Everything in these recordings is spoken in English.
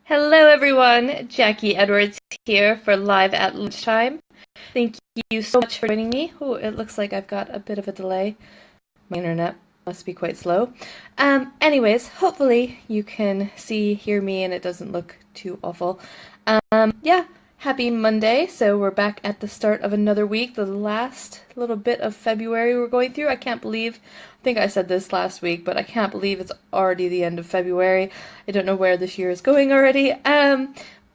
Hello, everyone. Jacquie Edwards here for Live at Lunchtime. Thank you so much for joining me. Oh, it looks like I've got a bit of a delay. My internet must be quite slow. Anyways, hopefully you can hear me, and it doesn't look too awful. Yeah, happy Monday. So we're back at the start of another week, the last little bit of February we're going through. I think I said this last week, but I can't believe it's already the end of February. I don't know where this year is going already.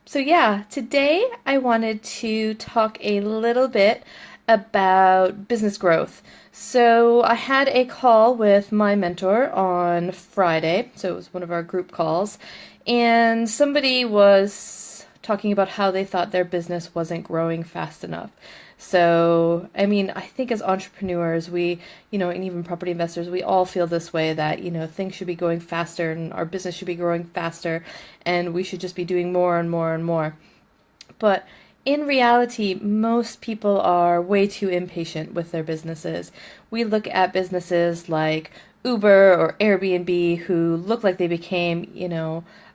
So yeah, today I wanted to talk a little bit about business growth. So I had a call with my mentor on Friday, so it was one of our group calls, and somebody was talking about how they thought their business wasn't growing fast enough. So, I mean, I think as entrepreneurs, and even property investors, we all feel this way that, things should be going faster and our business should be growing faster and we should just be doing more and more and more. But in reality, most people are way too impatient with their businesses. We look at businesses like Uber or Airbnb who look like they became,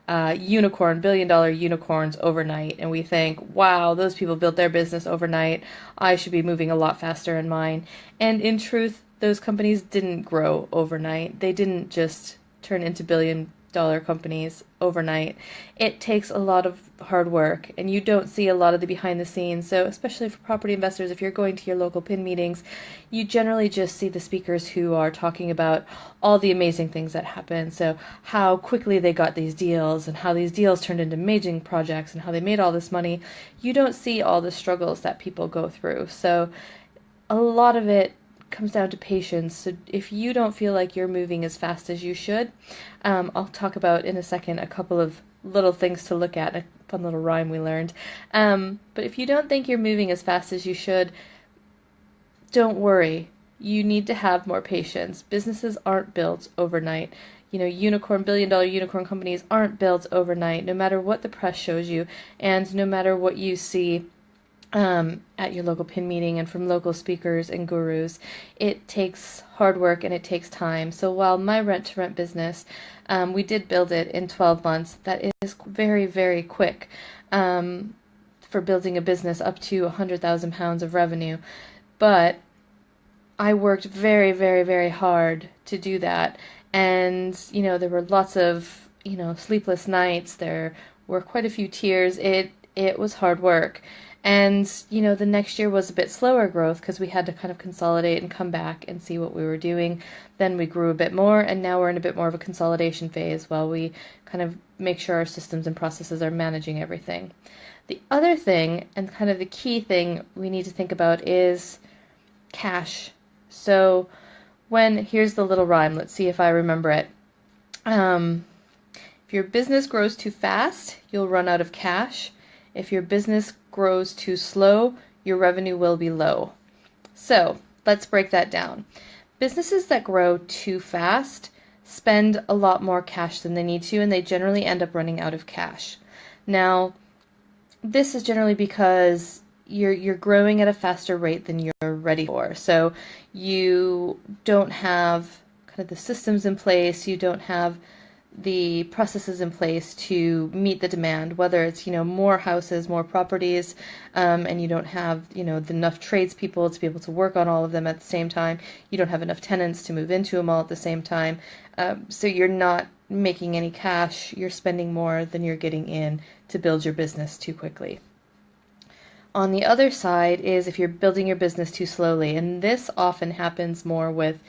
billion-dollar unicorns overnight, and we think, wow, those people built their business overnight. I should be moving a lot faster in mine. And in truth, those companies didn't grow overnight. They didn't just turn into billion-dollar companies overnight. It takes a lot of hard work, and you don't see a lot of the behind the scenes. So especially for property investors, if you're going to your local PIN meetings, you generally just see the speakers who are talking about all the amazing things that happen. So how quickly they got these deals and how these deals turned into amazing projects and how they made all this money. You don't see all the struggles that people go through. So a lot of it comes down to patience. So if you don't feel like you're moving as fast as you should, I'll talk about in a second a couple of little things to look at, a fun little rhyme we learned. But if you don't think you're moving as fast as you should, don't worry. You need to have more patience. Businesses aren't built overnight. Billion-dollar unicorn companies aren't built overnight, no matter what the press shows you, and no matter what you see at your local PIN meeting and from local speakers and gurus. It takes hard work and it takes time. So while my rent-to-rent business, we did build it in 12 months, that is very, very quick for building a business up to £100,000 of revenue. But I worked very, very, very hard to do that. And, there were lots of, sleepless nights. There were quite a few tears. It was hard work. And, the next year was a bit slower growth because we had to kind of consolidate and come back and see what we were doing. Then we grew a bit more, and now we're in a bit more of a consolidation phase while we kind of make sure our systems and processes are managing everything. The other thing, and kind of the key thing we need to think about, is cash. So here's the little rhyme. Let's see if I remember it. If your business grows too fast, you'll run out of cash. If your business grows too slow, your revenue will be low. So let's break that down. Businesses that grow too fast spend a lot more cash than they need to, and they generally end up running out of cash. Now, this is generally because you're growing at a faster rate than you're ready for. So you don't have kind of the systems in place, you don't have the processes in place to meet the demand, whether it's, more houses, more properties, and you don't have, enough tradespeople to be able to work on all of them at the same time. You don't have enough tenants to move into them all at the same time. So you're not making any cash. You're spending more than you're getting in to build your business too quickly. On the other side is if you're building your business too slowly, and this often happens more with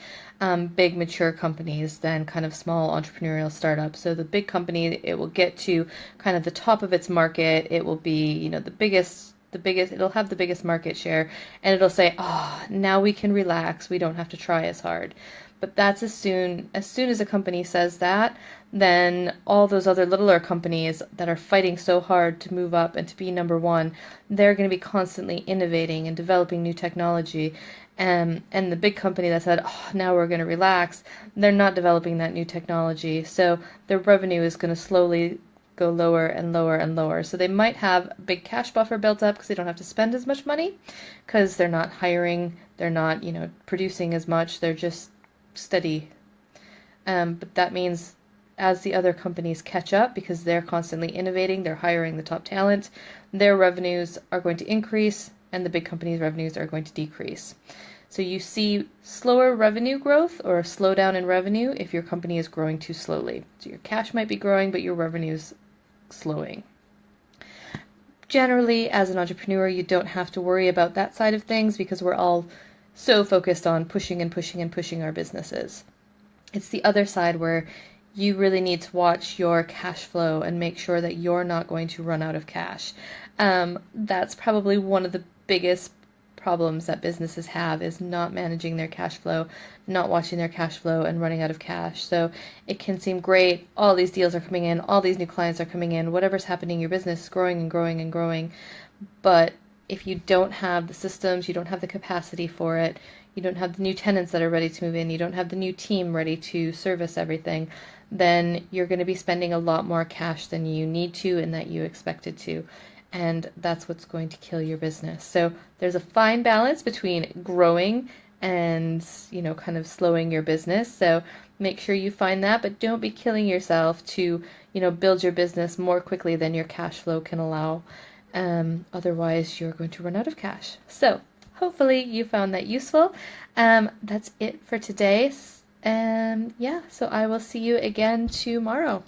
big mature companies than kind of small entrepreneurial startups. So the big company, it will get to kind of the top of its market. It will be, the biggest, it'll have the biggest market share, and it'll say, oh, now we can relax. We don't have to try as hard. But that's as soon as a company says that, then all those other littler companies that are fighting so hard to move up and to be number one, they're going to be constantly innovating and developing new technology. And the big company that said, oh, now we're going to relax, they're not developing that new technology. So their revenue is going to slowly go lower and lower and lower. So they might have a big cash buffer built up because they don't have to spend as much money because they're not hiring, they're not, producing as much, they're just steady. But that means as the other companies catch up, because they're constantly innovating, they're hiring the top talent, their revenues are going to increase and the big companies' revenues are going to decrease. So you see slower revenue growth or a slowdown in revenue if your company is growing too slowly. So your cash might be growing, but your revenue's slowing. Generally, as an entrepreneur, you don't have to worry about that side of things because we're all so focused on pushing and pushing and pushing our businesses. It's the other side where you really need to watch your cash flow and make sure that you're not going to run out of cash. That's probably one of the biggest problems that businesses have, is not managing their cash flow, not watching their cash flow, and running out of cash. So it can seem great, all these deals are coming in, all these new clients are coming in, whatever's happening, your business is growing and growing and growing. But if you don't have the systems, you don't have the capacity for it, you don't have the new tenants that are ready to move in, you don't have the new team ready to service everything, then you're going to be spending a lot more cash than you need to and that you expected to. And that's what's going to kill your business. So there's a fine balance between growing and, kind of slowing your business. So make sure you find that, but don't be killing yourself to, build your business more quickly than your cash flow can allow. Otherwise, you're going to run out of cash. So hopefully you found that useful. That's it for today. So I will see you again tomorrow.